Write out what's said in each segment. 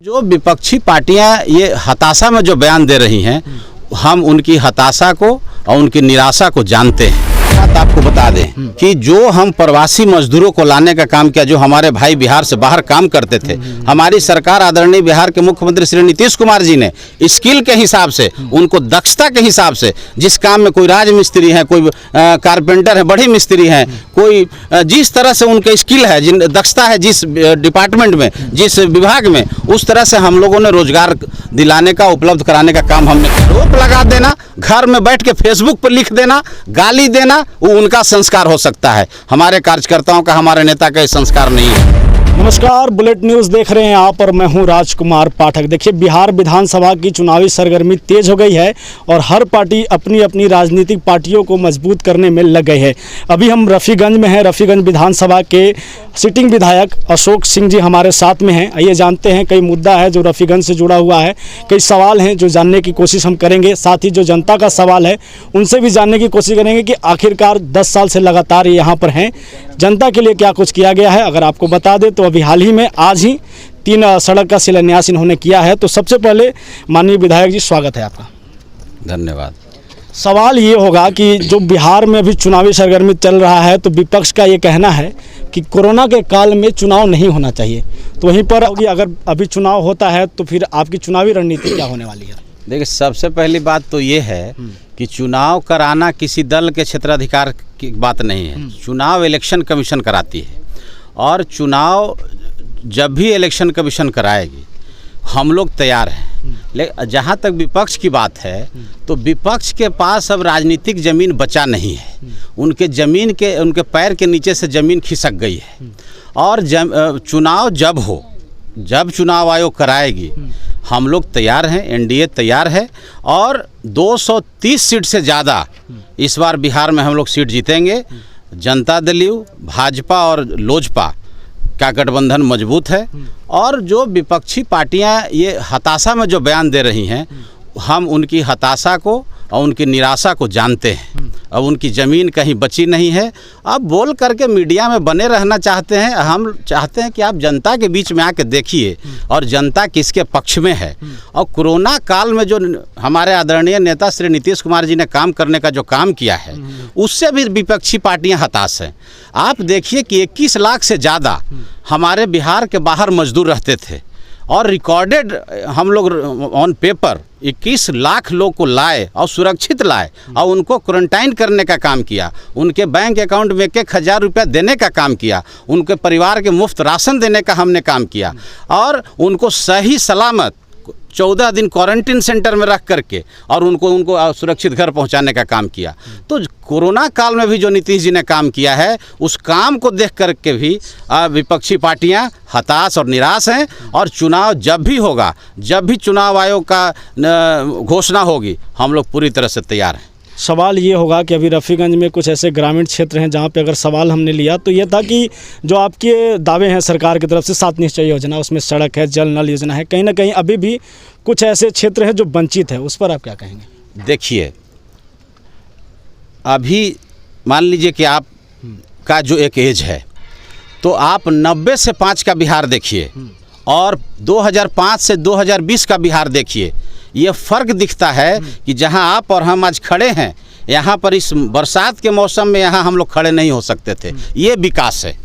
जो विपक्षी पार्टियां ये हताशा में जो बयान दे रही हैं, हम उनकी हताशा को और उनकी निराशा को जानते हैं। बात आपको बता दें कि जो हम प्रवासी मजदूरों को लाने का काम किया, जो हमारे भाई बिहार से बाहर काम करते थे, हमारी सरकार आदरणीय बिहार के मुख्यमंत्री श्री नीतीश कुमार जी ने स्किल के हिसाब से, उनको दक्षता के हिसाब से, जिस काम में कोई राज मिस्त्री है, कोई कारपेंटर है, बड़ी मिस्त्री हैं, कोई जिस तरह से उनके स्किल है, जिन दक्षता है, जिस डिपार्टमेंट में, जिस विभाग में, उस तरह से हम लोगों ने रोजगार दिलाने का, उपलब्ध कराने का काम हमने। रोक लगा देना, घर में बैठ के फेसबुक पर लिख देना, गाली देना, वो उनका संस्कार हो सकता है। हमारे कार्यकर्ताओं का, हमारे नेता का ये संस्कार नहीं है। नमस्कार, बुलेट न्यूज़ देख रहे हैं आप और मैं हूं राजकुमार पाठक। देखिए, बिहार विधानसभा की चुनावी सरगर्मी तेज हो गई है और हर पार्टी अपनी अपनी राजनीतिक पार्टियों को मजबूत करने में लग गए हैं। अभी हम रफ़ीगंज में हैं। रफ़ीगंज विधानसभा के सिटिंग विधायक अशोक सिंह जी हमारे साथ में हैं। आइए जानते हैं, कई मुद्दा है जो रफ़ीगंज से जुड़ा हुआ है, कई सवाल हैं जो जानने की कोशिश हम करेंगे। साथ ही जो जनता का सवाल है उनसे भी जानने की कोशिश करेंगे कि आखिरकार 10 साल से लगातार यहाँ पर हैं, जनता के लिए क्या कुछ किया गया है। अगर आपको बता दें तो अभी हाल ही में आज ही 3 सड़क का शिलान्यास इन्होंने किया है। तो सबसे पहले माननीय विधायक जी, स्वागत है आपका। धन्यवाद। सवाल ये होगा कि जो बिहार में अभी चुनावी सरगर्मी चल रहा है, तो विपक्ष का ये कहना है कि कोरोना के काल में चुनाव नहीं होना चाहिए, तो वहीं पर अगर अभी चुनाव होता है तो फिर आपकी चुनावी रणनीति क्या होने वाली है? देखिए, सबसे पहली बात तो ये है कि चुनाव कराना किसी दल के क्षेत्राधिकार की बात नहीं है। चुनाव इलेक्शन कमीशन कराती है और चुनाव जब भी इलेक्शन कमीशन कराएगी, हम लोग तैयार हैं। लेकिन जहाँ तक विपक्ष की बात है, तो विपक्ष के पास अब राजनीतिक ज़मीन बचा नहीं है। उनके पैर के नीचे से ज़मीन खिसक गई है। और चुनाव जब चुनाव आयोग कराएगी, हम लोग तैयार हैं, एनडीए तैयार है और 230 सीट से ज़्यादा इस बार बिहार में हम लोग सीट जीतेंगे। जनता दल, भाजपा और लोजपा का गठबंधन मजबूत है। और जो विपक्षी पार्टियां ये हताशा में जो बयान दे रही हैं, हम उनकी हताशा को और उनकी निराशा को जानते हैं। अब उनकी ज़मीन कहीं बची नहीं है। अब बोल करके मीडिया में बने रहना चाहते हैं। हम चाहते हैं कि आप जनता के बीच में आके देखिए और जनता किसके पक्ष में है। और कोरोना काल में जो हमारे आदरणीय नेता श्री नीतीश कुमार जी ने काम करने का जो काम किया है, उससे भी विपक्षी पार्टियां हताश हैं। आप देखिए कि 21 लाख से ज़्यादा हमारे बिहार के बाहर मजदूर रहते थे और रिकॉर्डेड हम लोग ऑन पेपर 21 लाख लोग को लाए और सुरक्षित लाए और उनको क्वारंटाइन करने का काम किया। उनके बैंक अकाउंट में 1,000 रुपया देने का काम किया। उनके परिवार के मुफ्त राशन देने का हमने काम किया और उनको सही सलामत 14 दिन क्वारंटीन सेंटर में रख करके और उनको सुरक्षित घर पहुंचाने का काम किया। तो कोरोना काल में भी जो नीतीश जी ने काम किया है, उस काम को देख करके भी विपक्षी पार्टियां हताश और निराश हैं। और चुनाव जब भी होगा, जब भी चुनाव आयोग का घोषणा होगी, हम लोग पूरी तरह से तैयार हैं। सवाल ये होगा कि अभी रफ़ीगंज में कुछ ऐसे ग्रामीण क्षेत्र हैं जहाँ पे अगर सवाल हमने लिया तो ये था कि जो आपके दावे हैं सरकार की तरफ से 7 निश्चय योजना, उसमें सड़क है, जल नल योजना है, कहीं ना कहीं अभी भी कुछ ऐसे क्षेत्र हैं जो वंचित है, उस पर आप क्या कहेंगे? देखिए, अभी मान लीजिए कि आप का जो एक एज है, तो आप 90 से 5 का बिहार देखिए और 2005 से 2020 का बिहार देखिए। ये फ़र्क दिखता है कि जहां आप और हम आज खड़े हैं, यहाँ पर इस बरसात के मौसम में यहाँ हम लोग खड़े नहीं हो सकते थे। ये विकास है।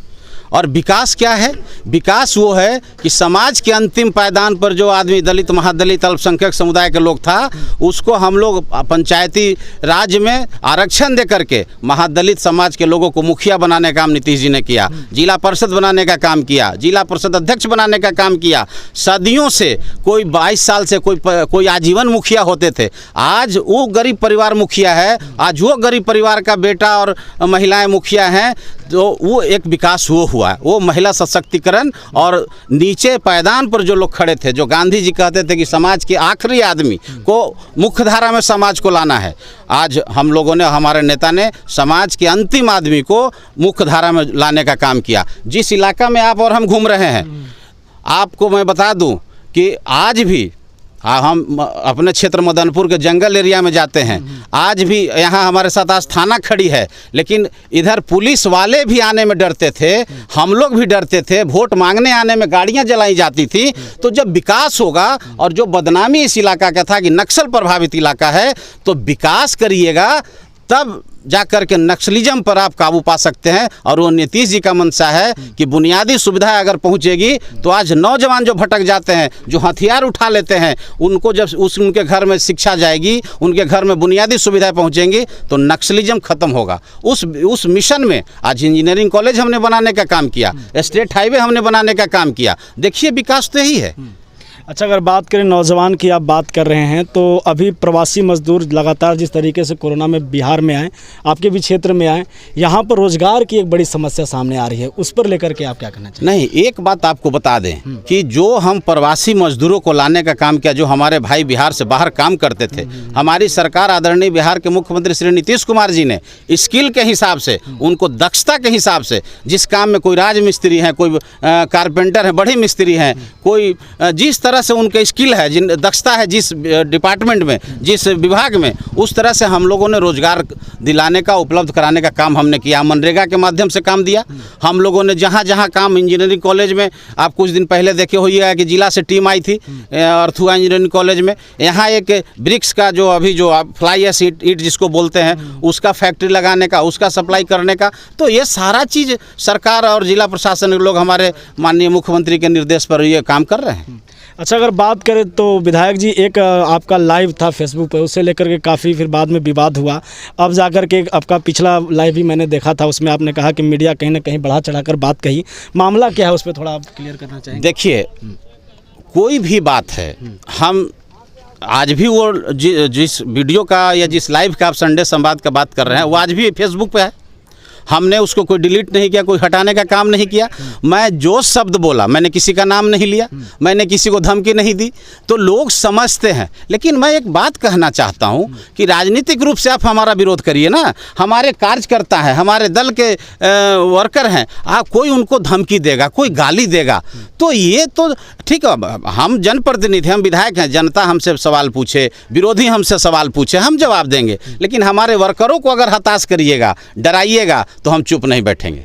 और विकास क्या है? विकास वो है कि समाज के अंतिम पायदान पर जो आदमी दलित, महादलित, अल्पसंख्यक समुदाय के लोग था, उसको हम लोग पंचायती राज में आरक्षण दे करके महादलित समाज के लोगों को मुखिया बनाने का काम नीतीश जी ने किया। जिला परिषद बनाने का काम किया, जिला परिषद अध्यक्ष बनाने का काम किया। सदियों से कोई 22 साल से कोई आजीवन मुखिया होते थे, आज वो गरीब परिवार मुखिया है, आज वो गरीब परिवार का बेटा और महिलाएं मुखिया हैं। तो वो एक विकास हुआ, वो महिला सशक्तिकरण। और नीचे पायदान पर जो लोग खड़े थे, जो गांधी जी कहते थे कि समाज के आखिरी आदमी को मुख्य धारा में समाज को लाना है, आज हम लोगों ने, हमारे नेता ने समाज के अंतिम आदमी को मुख्य धारा में लाने का काम किया। जिस इलाका में आप और हम घूम रहे हैं, आपको मैं बता दूं कि आज भी हम अपने क्षेत्र मदनपुर के जंगल एरिया में जाते हैं, आज भी यहाँ हमारे साथ आज थाना खड़ी है, लेकिन इधर पुलिस वाले भी आने में डरते थे, हम लोग भी डरते थे, वोट मांगने आने में गाड़ियाँ जलाई जाती थी। तो जब विकास होगा, और जो बदनामी इस इलाका का था कि नक्सल प्रभावित इलाका है, तो विकास करिएगा तब जाकर के नक्सलिज्म पर आप काबू पा सकते हैं। और वो नीतीश जी का मंशा है कि बुनियादी सुविधाएं अगर पहुंचेगी तो आज नौजवान जो भटक जाते हैं, जो हथियार उठा लेते हैं, उनको जब उनके घर में शिक्षा जाएगी, उनके घर में बुनियादी सुविधाएं पहुंचेंगी तो नक्सलिज्म खत्म होगा। उस मिशन में आज इंजीनियरिंग कॉलेज हमने बनाने का काम किया, स्टेट हाईवे हमने बनाने का काम किया। देखिए विकास तो यही है। अच्छा, अगर बात करें नौजवान की, आप बात कर रहे हैं, तो अभी प्रवासी मजदूर लगातार जिस तरीके से कोरोना में बिहार में आए, आपके भी क्षेत्र में आए, यहाँ पर रोजगार की एक बड़ी समस्या सामने आ रही है, उस पर लेकर के आप क्या कहना चाहिए? नहीं, एक बात आपको बता दें कि जो हम प्रवासी मजदूरों को लाने का काम किया, जो हमारे भाई बिहार से बाहर काम करते थे, हमारी सरकार आदरणीय बिहार के मुख्यमंत्री श्री नीतीश कुमार जी ने स्किल के हिसाब से, उनको दक्षता के हिसाब से, जिस काम में कोई राज मिस्त्री है, कोई कारपेंटर है, बड़े मिस्त्री हैं, कोई जिस तरह से उनके स्किल है, जिन दक्षता है, जिस डिपार्टमेंट में, जिस विभाग में, उस तरह से हम लोगों ने रोजगार दिलाने का, उपलब्ध कराने का काम हमने किया। मनरेगा के माध्यम से काम दिया हम लोगों ने। जहाँ जहाँ काम, इंजीनियरिंग कॉलेज में आप कुछ दिन पहले देखे होइएगा कि जिला से टीम आई थी अर्थुआ इंजीनियरिंग कॉलेज में, यहाँ एक ब्रिक्स का जो अभी जो फ्लाई एश ईट जिसको बोलते हैं, उसका फैक्ट्री लगाने का, उसका सप्लाई करने का। तो ये सारा चीज़ सरकार और जिला प्रशासन के लोग हमारे माननीय मुख्यमंत्री के निर्देश पर ये काम कर रहे हैं। अच्छा, अगर बात करें तो विधायक जी, एक आपका लाइव था फेसबुक पे, उससे लेकर के काफ़ी फिर बाद में विवाद हुआ। अब जाकर के आपका पिछला लाइव भी मैंने देखा था, उसमें आपने कहा कि मीडिया कहीं ना कहीं बढ़ा चढ़ाकर बात कही। मामला क्या है, उस पर थोड़ा आप क्लियर करना चाहेंगे? देखिए, कोई भी बात है, हम आज भी वो जिस वीडियो का या जिस लाइव का आप संडे संवाद का बात कर रहे हैं, वो आज भी फेसबुक पे है। हमने उसको कोई डिलीट नहीं किया, कोई हटाने का काम नहीं किया। मैं जो शब्द बोला, मैंने किसी का नाम नहीं लिया, मैंने किसी को धमकी नहीं दी, तो लोग समझते हैं। लेकिन मैं एक बात कहना चाहता हूं कि राजनीतिक रूप से आप हमारा विरोध करिए ना, हमारे कार्यकर्ता हैं, हमारे दल के वर्कर हैं, आप कोई उनको धमकी देगा, कोई गाली देगा, तो ये तो ठीक है। हम जनप्रतिनिधि, हम विधायक हैं, जनता हमसे सवाल पूछे, विरोधी हमसे सवाल पूछे, हम जवाब देंगे। लेकिन हमारे वर्करों को अगर हताश करिएगा, डराइएगा, तो हम चुप नहीं बैठेंगे।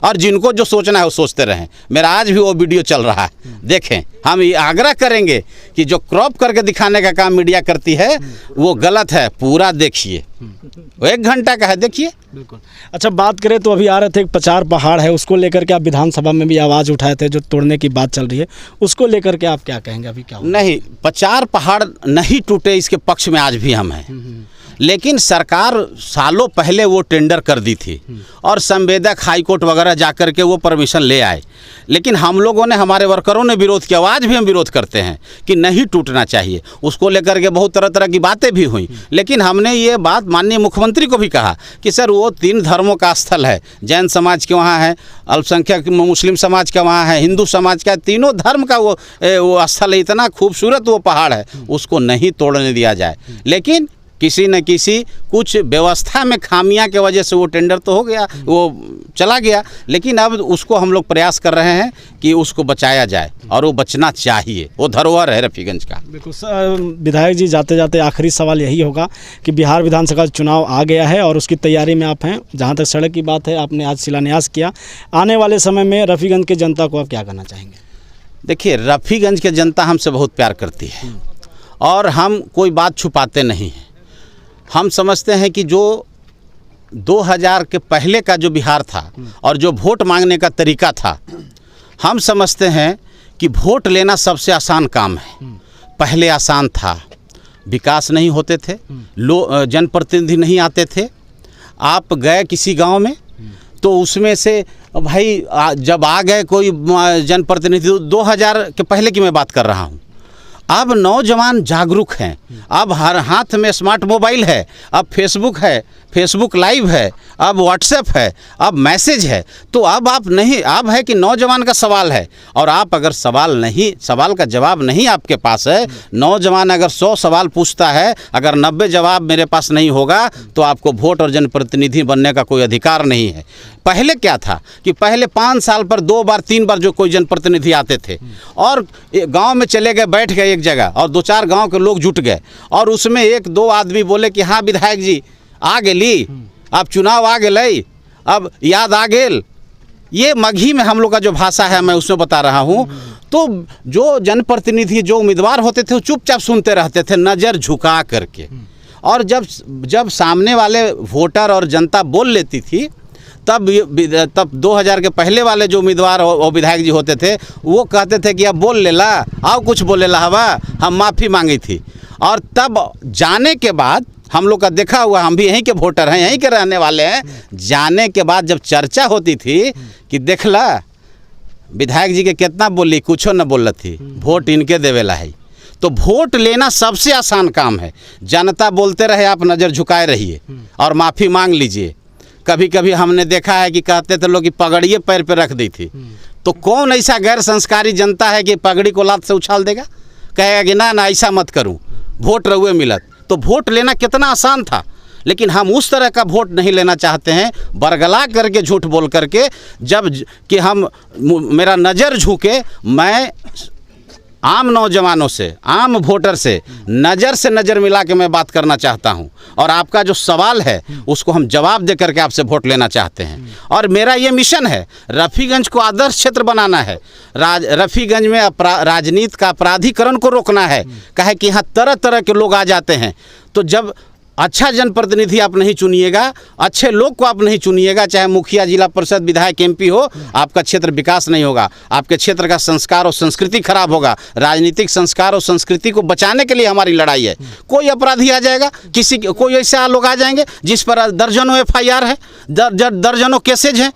और जिनको जो सोचना है वो सोचते रहें। मेरा आज भी वो वीडियो चल रहा है, देखें। हम ये आग्रह करेंगे कि जो क्रॉप करके दिखाने का काम मीडिया करती है वो गलत है, पूरा देखिए। वो 1 घंटा का है, देखिए। बिल्कुल। अच्छा, बात करें तो अभी आ रहे थे एक प्रचार पहाड़ है, उसको लेकर के आप विधानसभा में भी आवाज़ उठाए थे, जो तोड़ने की बात चल रही है, उसको लेकर के आप क्या कहेंगे? अभी क्या नहीं, प्रचार पहाड़ नहीं टूटे, इसके पक्ष में आज भी हम हैं। लेकिन सरकार सालों पहले वो टेंडर कर दी थी और संवेदक हाईकोर्ट वगैरह जाकर के वो परमिशन ले आए। लेकिन हम लोगों ने, हमारे वर्करों ने विरोध किया। आज भी हम विरोध करते हैं कि नहीं टूटना चाहिए। उसको लेकर के बहुत तरह तरह की बातें भी हुई। लेकिन हमने ये बात माननीय मुख्यमंत्री को भी कहा कि सर, वो 3 धर्मों का स्थल है, जैन समाज के वहाँ है, अल्पसंख्यक मुस्लिम समाज का वहाँ है, हिंदू समाज का, तीनों धर्म का वो स्थल है। इतना खूबसूरत वो पहाड़ है, उसको नहीं तोड़ने दिया जाए। लेकिन किसी न किसी कुछ व्यवस्था में खामियां के वजह से वो टेंडर तो हो गया, वो चला गया। लेकिन अब उसको हम लोग प्रयास कर रहे हैं कि उसको बचाया जाए, और वो बचना चाहिए। वो धरोहर है रफीगंज का। बिल्कुल। विधायक जी, जाते जाते आखिरी सवाल यही होगा कि बिहार विधानसभा चुनाव आ गया है और उसकी तैयारी में आप हैं। जहाँ तक सड़क की बात है, आपने आज शिलान्यास किया। आने वाले समय में रफीगंज के जनता को आप क्या कहना चाहेंगे? देखिए, रफीगंज के जनता हमसे बहुत प्यार करती है और हम कोई बात छुपाते नहीं हैं। हम समझते हैं कि जो 2000 के पहले का जो बिहार था और जो वोट मांगने का तरीका था, हम समझते हैं कि वोट लेना सबसे आसान काम है। पहले आसान था, विकास नहीं होते थे, जनप्रतिनिधि नहीं आते थे। आप गए किसी गांव में तो उसमें से भाई जब आ गए कोई जनप्रतिनिधि, 2000 के पहले की मैं बात कर रहा हूँ। अब नौजवान जागरूक हैं, अब हर हाथ में स्मार्ट मोबाइल है, अब फेसबुक है, फेसबुक लाइव है, अब व्हाट्सएप है, अब मैसेज है। तो अब आप नहीं, अब है कि नौजवान का सवाल है, और आप अगर सवाल का जवाब नहीं आपके पास है, नौजवान अगर 100 सवाल पूछता है, अगर 90 जवाब मेरे पास नहीं होगा, तो आपको वोट और जनप्रतिनिधि बनने का कोई अधिकार नहीं है। पहले क्या था कि पहले 5 साल पर 2 बार 3 बार जो कोई जनप्रतिनिधि आते थे और गांव में चले गए, बैठ गए, एक जगह और 2-4 गांव के लोग जुट गए और उसमें 1-2 आदमी बोले कि हाँ विधायक जी आ गेली, अब चुनाव आ गए, अब याद आ गेल। ये मगही में हम लोग का जो भाषा है मैं उसमें बता रहा हूँ। तो जो जनप्रतिनिधि जो उम्मीदवार होते थे वो चुपचाप सुनते रहते थे नज़र झुका करके, और जब सामने वाले वोटर और जनता बोल लेती थी तब 2000 के पहले वाले जो उम्मीदवार और विधायक जी होते थे वो कहते थे कि अब बोल लेला, आओ कुछ बोलेला हवा, हम माफ़ी मांगी थी। और तब जाने के बाद हम लोग का देखा हुआ, हम भी यहीं के वोटर हैं, यहीं के रहने वाले हैं, जाने के बाद जब चर्चा होती थी कि देखला विधायक जी के कितना बोली, कुछ न बोल थी, वोट इनके देवेला है। तो वोट लेना सबसे आसान काम है। जनता बोलते रहे, आप नज़र झुकाए रहिए और माफ़ी मांग लीजिए। कभी कभी हमने देखा है कि कहते थे लोग कि पगड़िए पैर पे रख दी थी, तो कौन ऐसा गैर संस्कारी जनता है कि पगड़ी को लात से उछाल देगा, कहेगा कि ना ऐसा मत करूं, वोट रहुए मिलत। तो वोट लेना कितना आसान था, लेकिन हम उस तरह का वोट नहीं लेना चाहते हैं, बरगला करके झूठ बोल करके, जब कि हम मेरा नज़र झुके, मैं आम नौजवानों से, आम वोटर से नज़र मिला के मैं बात करना चाहता हूं। और आपका जो सवाल है उसको हम जवाब दे करके आपसे वोट लेना चाहते हैं। और मेरा ये मिशन है, रफ़ीगंज को आदर्श क्षेत्र बनाना है, रफ़ीगंज में राजनीति का अपराधीकरण को रोकना है। कहे कि यहाँ तरह तरह के लोग आ जाते हैं, तो जब अच्छा जनप्रतिनिधि आप नहीं चुनिएगा, अच्छे लोग को आप नहीं चुनिएगा, चाहे मुखिया, जिला परिषद, विधायक, MP हो, आपका क्षेत्र विकास नहीं होगा, आपके क्षेत्र का संस्कार और संस्कृति खराब होगा। राजनीतिक संस्कार और संस्कृति को बचाने के लिए हमारी लड़ाई है। कोई अपराधी आ जाएगा, कोई ऐसे लोग आ जाएंगे जिस पर दर्जनों FIR है, दर्जनों केसेज हैं,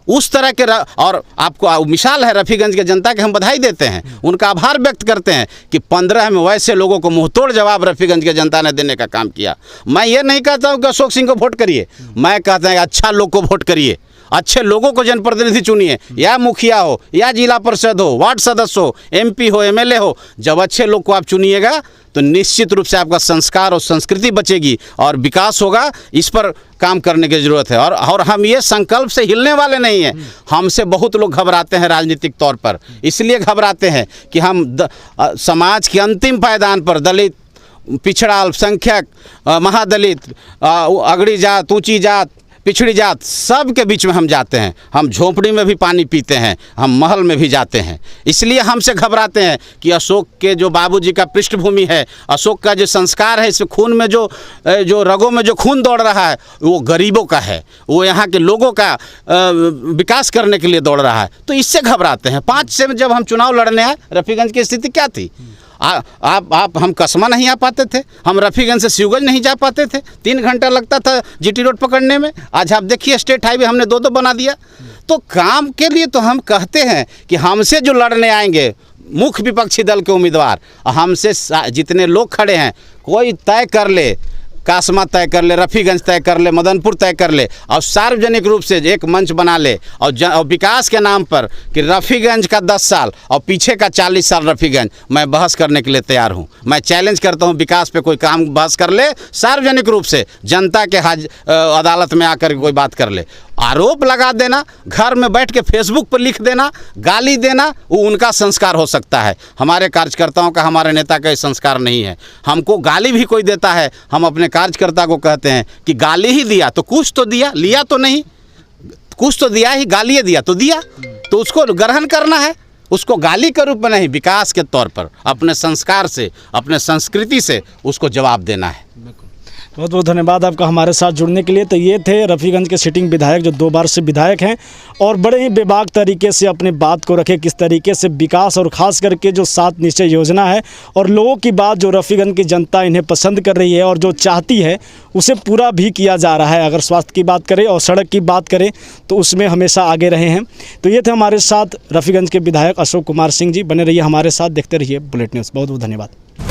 उस तरह के। और आपको मिसाल है, रफ़ीगंज के जनता के हम बधाई देते हैं, उनका आभार व्यक्त करते हैं कि 15 में वैसे लोगों को मुंहतोड़ जवाब रफ़ीगंज के जनता ने देने का काम किया। मैं ये नहीं कहता हूँ कि अशोक सिंह को वोट करिए, मैं कहता हूँ अच्छा लोग को वोट करिए, अच्छे लोगों को जनप्रतिनिधि चुनिए, या मुखिया हो, या जिला परिषद हो, वार्ड सदस्य हो, MP हो, MLA हो। जब अच्छे लोग को आप चुनिएगा तो निश्चित रूप से आपका संस्कार और संस्कृति बचेगी और विकास होगा। इस पर काम करने की ज़रूरत है। और हम ये संकल्प से हिलने वाले नहीं हैं। हमसे बहुत लोग घबराते हैं राजनीतिक तौर पर, इसलिए घबराते हैं कि हम समाज के अंतिम पायदान पर दलित, पिछड़ा, अल्पसंख्यक, महादलित, अगड़ी जात, ऊंची जात, पिछड़ी जात, सब के बीच में हम जाते हैं। हम झोंपड़ी में भी पानी पीते हैं, हम महल में भी जाते हैं। इसलिए हमसे घबराते हैं कि अशोक के जो बाबूजी का पृष्ठभूमि है, अशोक का जो संस्कार है, इस खून में जो रगों में जो खून दौड़ रहा है, वो गरीबों का है, वो यहाँ के लोगों का विकास करने के लिए दौड़ रहा है। तो इससे घबराते हैं। 5 से जब हम चुनाव लड़ने आए, रफ़ीगंज की स्थिति क्या थी? हम कसमा नहीं आ पाते थे, हम रफ़ीगंज से शिवगंज नहीं जा पाते थे, 3 घंटा लगता था GT रोड पकड़ने में। आज आप देखिए स्टेट हाईवे हमने 2-2 बना दिया। तो काम के लिए तो हम कहते हैं कि हमसे जो लड़ने आएंगे मुख्य विपक्षी दल के उम्मीदवार, हमसे जितने लोग खड़े हैं, कोई तय कर ले, कासमा तय कर ले, रफ़ीगंज तय कर ले, मदनपुर तय कर ले, और सार्वजनिक रूप से एक मंच बना ले, और विकास के नाम पर कि रफ़ीगंज का 10 साल और पीछे का 40 साल रफ़ीगंज, मैं बहस करने के लिए तैयार हूं। मैं चैलेंज करता हूं, विकास पे कोई काम बहस कर ले, सार्वजनिक रूप से जनता के अदालत में आकर कोई बात कर ले। आरोप लगा देना, घर में बैठ के फेसबुक पर लिख देना, गाली देना, वो उनका संस्कार हो सकता है। हमारे कार्यकर्ताओं का, हमारे नेता का संस्कार नहीं है। हमको गाली भी कोई देता है, हम अपने कार्यकर्ता को कहते हैं कि गाली ही दिया तो कुछ तो दिया, लिया तो नहीं, कुछ तो दिया ही, गाली दिया तो दिया, तो उसको ग्रहण करना है, उसको गाली के रूप में नहीं, विकास के तौर पर अपने संस्कार से, अपने संस्कृति से उसको जवाब देना है। बहुत बहुत धन्यवाद आपका हमारे साथ जुड़ने के लिए। तो ये थे रफ़ीगंज के सिटिंग विधायक जो 2 बार से विधायक हैं और बड़े ही बेबाक तरीके से अपने बात को रखे, किस तरीके से विकास और ख़ास करके जो 7 निश्चय योजना है और लोगों की बात जो रफ़ीगंज की जनता इन्हें पसंद कर रही है और जो चाहती है उसे पूरा भी किया जा रहा है। अगर स्वास्थ्य की बात करें और सड़क की बात करें तो उसमें हमेशा आगे रहे हैं। तो ये थे हमारे साथ रफ़ीगंज के विधायक अशोक कुमार सिंह जी। बने रहिए हमारे साथ, देखते रहिए बुलेट न्यूज़। बहुत बहुत धन्यवाद।